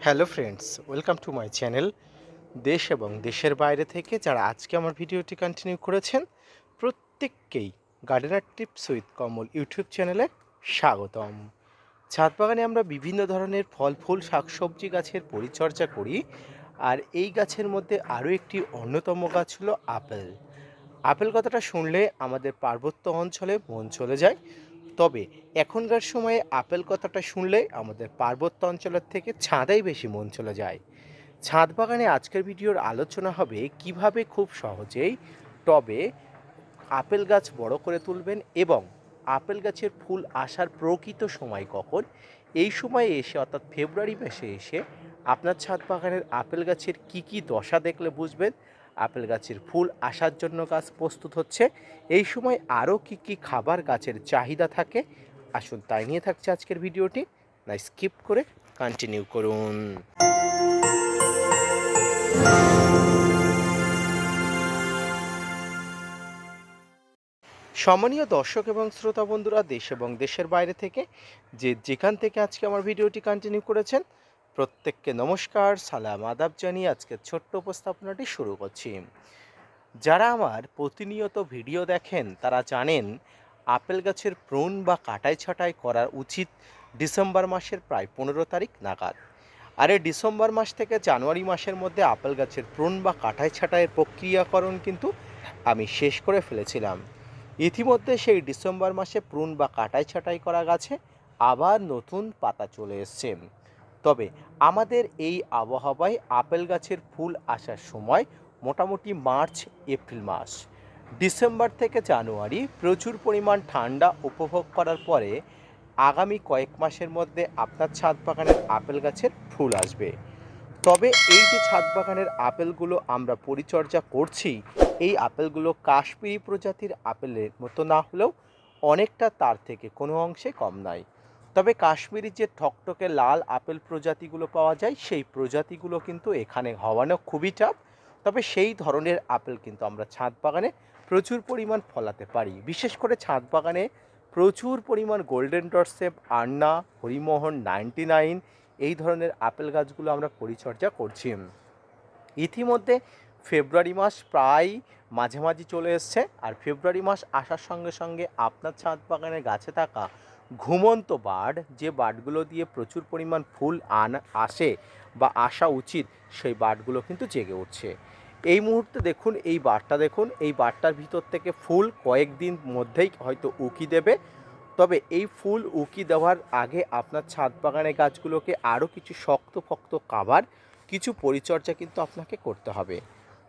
Hello friends, welcome to my channel. দেশ এবং দেশের বাইরে থেকে যারা আজকে আমার ভিডিওটি কন্টিনিউ করেছেন, প্রত্যেককেই gardener tips with Kamal YouTube চ্যানেলে স্বাগতম। ছাদ বাগানে আমরা বিভিন্ন ধরনের ফল ফুল শাকসবজি গাছের পরিচর্যা করি, আর এই গাছের মধ্যে আরও একটি অন্যতম গাছ হলো আপেল। আপেল কথাটা শুনলে আমাদের পার্বত্য অঞ্চলে মন চলে যায়। তবে এখনকার সময়ে আপেল কথাটা শুনলে আমাদের পার্বত্য অঞ্চলের থেকে ছাদেই বেশি মন চলে যায়। ছাদ বাগানে আজকের ভিডিওর আলোচনা হবে কিভাবে খুব সহজেই টবে আপেল গাছ বড় করে তুলবেন এবং আপেল গাছের ফুল আসার প্রকৃত সময় কখন। এই সময়ে এসে অর্থাৎ ফেব্রুয়ারি মাসে এসে আপনার ছাদ বাগানের আপেল গাছের কি দশা দেখলে বুঝবেন আপেল গাছের ফুল আসার জন্য গাছ প্রস্তুত হচ্ছে। এই সময় আরও কি খাবার গাছের চাহিদা থাকে, আসুন তাই নিয়ে থাকছে আজকের ভিডিওটি। না স্কিপ করে কন্টিনিউ করুন। সম্মানীয় দর্শক এবং শ্রোতা বন্ধুরা, দেশ এবং দেশের বাইরে থেকে যেখান থেকে আজকে আমার ভিডিওটি কন্টিনিউ করেছেন, প্রত্যেককে নমস্কার, সালাম, আদাব জানিয়ে আজকের ছোট্ট উপস্থাপনাটি শুরু করছি। যারা আমার প্রতিনিয়ত ভিডিও দেখেন তারা জানেন আপেল গাছের প্রুন বা কাটাই ছাঁটাই করা উচিত ডিসেম্বর মাসের প্রায় 15 তারিখ নাগাদ। আর এই ডিসেম্বর মাস থেকে জানুয়ারি মাসের মধ্যে আপেল গাছের প্রুন বা কাটাই ছাঁটাইয়ের প্রক্রিয়াকরণ কিন্তু আমি শেষ করে ফেলেছিলাম। ইতিমধ্যে সেই ডিসেম্বর মাসে প্রুন বা কাটাই ছাঁটাই করা গাছে আবার নতুন পাতা চলে এসছে। তবে আমাদের এই আবহাওয়ায় আপেল গাছের ফুল আসার সময় মোটামুটি মার্চ এপ্রিল মাস। ডিসেম্বর থেকে জানুয়ারি প্রচুর পরিমাণ ঠান্ডা উপভোগ করার পরে আগামী কয়েক মাসের মধ্যে আপনার ছাদ বাগানের আপেল গাছের ফুল আসবে। তবে এই যে ছাদ বাগানের আপেলগুলো আমরা পরিচর্যা করছি, এই আপেলগুলো কাশ্মীরি প্রজাতির আপেলের মতো না হলেও অনেকটা তার থেকে কোনো অংশে কম নয়। তবে কাশ্মীরি যে ঠকঠকে লাল আপেল প্রজাতিগুলো পাওয়া যায়, সেই প্রজাতিগুলো কিন্তু এখানে হওয়ানো খুবই টাফ। তবে সেই ধরনের আপেল কিন্তু আমরা ছাদ বাগানে প্রচুর পরিমাণ ফলাতে পারি। বিশেষ করে ছাদ বাগানে প্রচুর পরিমাণ গোল্ডেন ডটসেপ, আন্না, হরিমোহন 99 এই ধরনের আপেল গাছগুলো আমরা পরিচর্যা করছি। ইতিমধ্যে ফেব্রুয়ারি মাস প্রায় মাঝামাঝি চলে এসছে, আর ফেব্রুয়ারি মাস আসার সঙ্গে সঙ্গে আপনার ছাদ বাগানের গাছে থাকা ঘুমন্ত বার্ড, যে বার্ডগুলো দিয়ে প্রচুর পরিমাণ ফুল আসে বা আসা উচিত, সেই বার্ডগুলো কিন্তু জেগে উঠছে। এই মুহূর্তে দেখুন, এই বার্ডটা দেখুন, এই বার্ডটার ভিতর থেকে ফুল কয়েকদিন মধ্যেই হয়তো উকি দেবে। তবে এই ফুল উকি দেওয়ার আগে আপনার ছাদ বাগানের গাছগুলোকে আরও কিছু শক্ত কাভার, কিছু পরিচর্যা কিন্তু আপনাকে করতে হবে।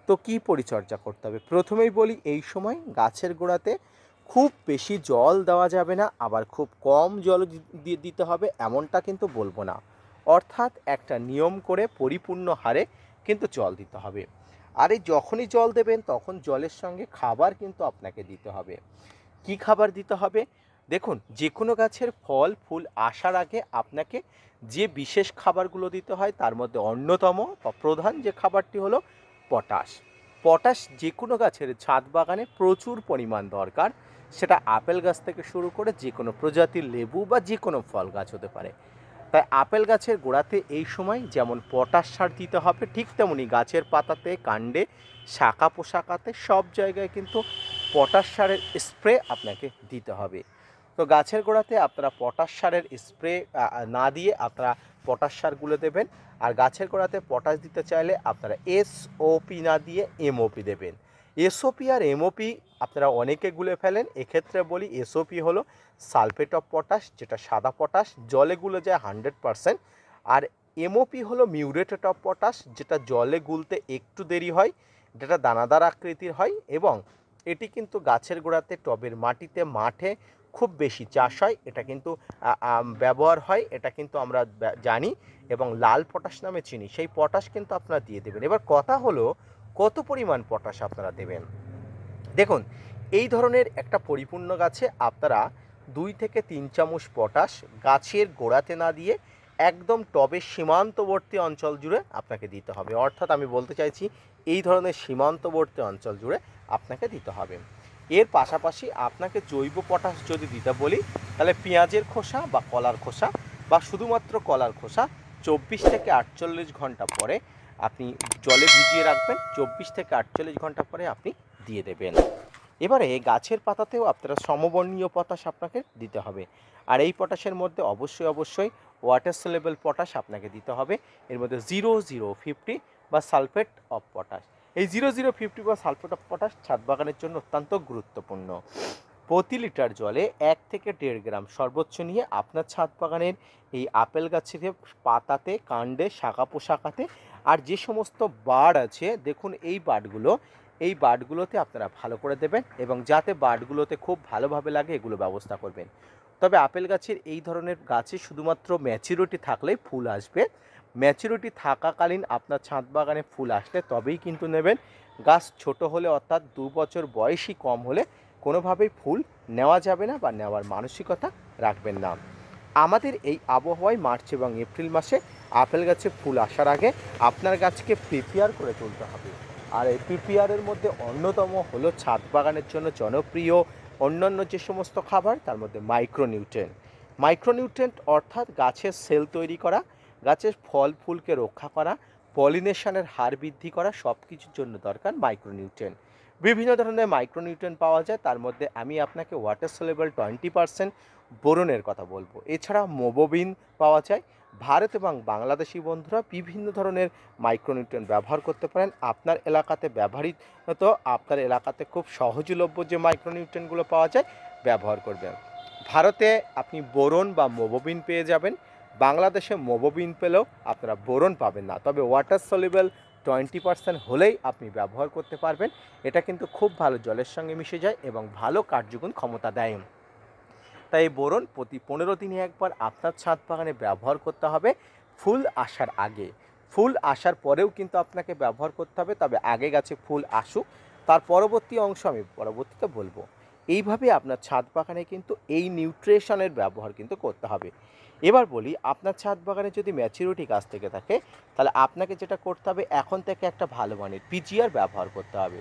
তো কি পরিচর্যা করতে হবে? প্রথমেই বলি, এই সময় গাছের গোড়াতে খুব বেশি জল দেওয়া যাবে না, আবার খুব কম জল দিতে হবে এমনটা কিন্তু বলবো না। অর্থাৎ একটা নিয়ম করে পরিপূর্ণ হারে কিন্তু জল দিতে হবে। আর এই যখনই জল দেবেন তখন জলের সঙ্গে খাবার কিন্তু আপনাকে দিতে হবে। কি খাবার দিতে হবে? দেখুন, যে কোনো গাছের ফল ফুল আসার আগে আপনাকে যে বিশেষ খাবারগুলো দিতে হয় তার মধ্যে অন্যতম বা প্রধান যে খাবারটি হলো পটাশ। পটাশ যে কোনো গাছের ছাদ বাগানে প্রচুর পরিমাণ দরকার। সেটা আপেল গাছ থেকে শুরু করে যে কোনো প্রজাতির লেবু বা যে কোনো ফল গাছ হতে পারে। তাই আপেল গাছের গোড়াতে এই সময় যেমন পটাশ সার দিতে হবে, ঠিক তেমনি গাছের পাতাতে, কাণ্ডে, শাখা পোশাকাতে সব জায়গায় কিন্তু পটাশ সারের স্প্রে আপনাকে দিতে হবে। তো গাছের গোড়াতে আপনারা পটাশ সারের স্প্রে না দিয়ে আপনারা পটাশ সারগুলো দেবেন। আর গাছের গোড়াতে পটাশ দিতে চাইলে আপনারা এসওপি না দিয়ে এমওপি দেবেন। এসওপি আর এমওপি আপনারা অনেকে গুলে ফেলেন। এক্ষেত্রে বলি, এসওপি হলো সালফেট অফ পটাশ, যেটা সাদা পটাশ, জলে গুলে যায় 100%। আর এমওপি হলো মিউরেটেড অফ পটাশ, যেটা জলে গুলতে একটু দেরি হয়, যেটা দানাদার আকৃতির হয় এবং এটি কিন্তু গাছের গোড়াতে, টবের মাটিতে, মাঠে খুব বেশি চাষ হয়। এটা কিন্তু ব্যবহার হয়, এটা কিন্তু আমরা জানি এবং লাল পটাশ নামে চিনি। সেই পটাশ কিন্তু আপনারা দিয়ে দেবেন। এবার কথা হলো, কত পরিমাণ পটাশ আপনারা দেবেন। দেখুন, এই ধরনের একটা পরিপূর্ণ গাছে আপনারা 2 থেকে 3 চামচ পটাশ গাছের গোড়াতে না দিয়ে একদম টবের সীমান্তবর্তী অঞ্চল জুড়ে আপনাকে দিতে হবে। অর্থাৎ আমি বলতে চাইছি, এই ধরনের সীমান্তবর্তী অঞ্চল জুড়ে আপনাকে দিতে হবে। এর পাশাপাশি আপনাকে জৈব পটাশ যদি দিতে বলি, তাহলে পেঁয়াজের খোসা বা কলার খোসা বা শুধুমাত্র কলার খোসা 24 থেকে 48 ঘন্টা পরে আপনি জলে ভিজিয়ে রাখবেন, 24 থেকে 48 ঘন্টা পরে আপনি দিয়ে দেবেন। এবারে গাছের পাতাতেও আপনারা সমবর্ণীয় পটাশ আপনাকে দিতে হবে। আর এই পটাশের মধ্যে অবশ্যই ওয়াটার সলিউবল পটাশ আপনাকে দিতে হবে। এর মধ্যে 0050 বা সালফেট অফ পটাশ। এই 0050 বা সালফেট অফ পটাশ ছাদ বাগানের জন্য অত্যন্ত গুরুত্বপূর্ণ। প্রতি লিটার জলে 1 থেকে 1.5 গ্রাম সর্বোচ্চ নিয়ে আপনার ছাদ বাগানের এই আপেল গাছের পাতাতে, কাণ্ডে, শাখা পোশাকাতে আর যে সমস্ত বার্ড আছে, দেখুন এই বার্ডগুলোতে আপনারা ভালো করে দেবেন এবং যাতে বার্ডগুলোতে খুব ভালোভাবে লাগে এগুলো ব্যবস্থা করবেন। তবে আপেল গাছের এই ধরনের গাছে শুধুমাত্র ম্যাচুরিটি থাকলেই ফুল আসবে। ম্যাচুরিটি থাকাকালীন আপনার ছাদ বাগানে ফুল আসলে তবেই কিন্তু নেবেন। গাছ ছোট হলে অর্থাৎ 2 বছর বয়সী কম হলে কোনোভাবেই ফুল নেওয়া যাবে না বা নেওয়ার মানসিকতা রাখবেন না। আমাদের এই আবহাওয়ায় মার্চ এবং এপ্রিল মাসে আপেল গাছে ফুল আসার আগে আপনার গাছকে প্রিপেয়ার করে তুলতে হবে। আর এই প্রিপেয়ারের মধ্যে অন্যতম হলো ছাদ বাগানের জন্য জনপ্রিয় অন্যান্য যে সমস্ত খাবার, তার মধ্যে মাইক্রোনিউট্রিয়েন্ট অর্থাৎ গাছের সেল তৈরি করা, গাছের ফল ফুলকে রক্ষা করা, পলিনেশনের হার বৃদ্ধি করা, সব কিছুর জন্য দরকার মাইক্রোনিউট্রিয়েন্ট। বিভিন্ন ধরনের মাইক্রোনিউট্রিয়েন্ট পাওয়া যায়, তার মধ্যে আমি আপনাকে ওয়াটার সলিউবল 20% বোরনের কথা বলবো। এছাড়া মোবোবিন পাওয়া যায়। ভারত এবং বাংলাদেশি বন্ধুরা বিভিন্ন ধরনের মাইক্রোনিউট্রিয়েন্ট ব্যবহার করতে পারেন। আপনার এলাকাতে ব্যবহৃত, আপনার এলাকাতে খুব সহজলভ্য যে মাইক্রোনিউট্রিয়েন্টগুলো পাওয়া যায় ব্যবহার করবেন। ভারতে আপনি বোরন বা মোবোবিন পেয়ে যাবেন, বাংলাদেশে মোবোবিন পেলেও আপনারা বোরন পাবেন না। তবে ওয়াটার সলিউবল 20% হলেই আপনি ব্যবহার করতে পারবেন। এটা কিন্তু খুব ভালো জলের সঙ্গে মিশে যায় এবং ভালো কার্যগুণ ক্ষমতা দেয়। তাই এই বোরন প্রতি 15 দিনে একবার আপনার ছাদ বাগানে ব্যবহার করতে হবে ফুল আসার আগে। ফুল আসার পরেও কিন্তু আপনাকে ব্যবহার করতে হবে, তবে আগে গাছে ফুল আসুক, তার পরবর্তী অংশ আমি পরবর্তীতে বলবো। এইভাবে আপনার ছাদ বাগানে কিন্তু এই নিউট্রিশনের ব্যবহার কিন্তু করতে হবে। এবার বলি, আপনার ছাদ বাগানে যদি ম্যাচুরিটি গাছ থেকে থাকে তাহলে আপনাকে যেটা করতে হবে, এখন থেকে একটা ভালো মানের পিজিআর ব্যবহার করতে হবে।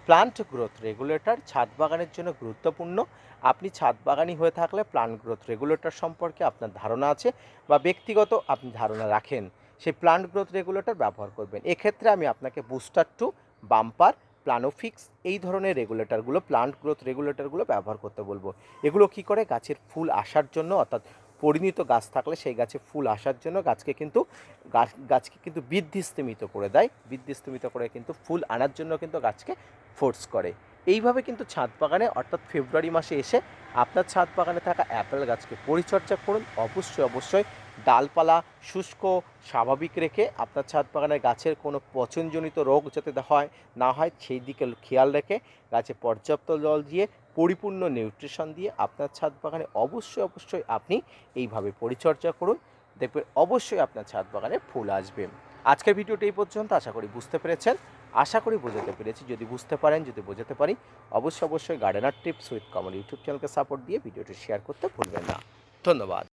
প্লান্ট গ্রোথ রেগুলেটর ছাদ বাগানের জন্য গুরুত্বপূর্ণ। আপনি ছাদ বাগানি হয়ে থাকলে প্লান্ট গ্রোথ রেগুলেটর সম্পর্কে আপনার ধারণা আছে বা ব্যক্তিগত আপনি ধারণা রাখেন, সেই প্লান্ট গ্রোথ রেগুলেটর ব্যবহার করবেন। এক্ষেত্রে আমি আপনাকে বুস্টার 2, বাম্পার, প্লানোফিক্স এই ধরনের রেগুলেটরগুলো, প্লান্ট গ্রোথ রেগুলেটরগুলো ব্যবহার করতে বলবো। এগুলো কি করে, গাছের ফুল আসার জন্য, অর্থাৎ পরিণত গাছ থাকলে সেই গাছে ফুল আসার জন্য গাছকে কিন্তু বৃদ্ধিস্তিমিত করে দেয়, বৃদ্ধিস্তিমিত করে কিন্তু ফুল আনার জন্য কিন্তু গাছকে ফোর্স করে। এইভাবে কিন্তু ছাদ বাগানে অর্থাৎ ফেব্রুয়ারি মাসে এসে আপনার ছাদ বাগানে থাকা অ্যাপেল গাছকে পরিচর্যা করুন। অবশ্যই ডালপালা শুষ্ক স্বাভাবিক রেখে আপনার ছাদ বাগানের গাছের কোনো পচনজনিত রোগ যাতে না হয় সেই দিকে খেয়াল রেখে গাছে পর্যাপ্ত জল দিয়ে পরিপূর্ণ নিউট্রিশন দিয়ে আপনার ছাদ বাগানে অবশ্যই আপনি এইভাবে পরিচর্যা করুন। দেখবেন অবশ্যই আপনার ছাদ বাগানে ফুল আসবে। আজকের ভিডিওটি এই পর্যন্ত, আশা করি বুঝতে পেরেছেন, আশা করি বোঝাতে পেরেছি। যদি বুঝতে পারেন, যদি বোঝাতে পারি, অবশ্যই gardener tips with Kamal YouTube চ্যানেলকে সাপোর্ট দিয়ে ভিডিওটি শেয়ার করতে ভুলবেন না। ধন্যবাদ।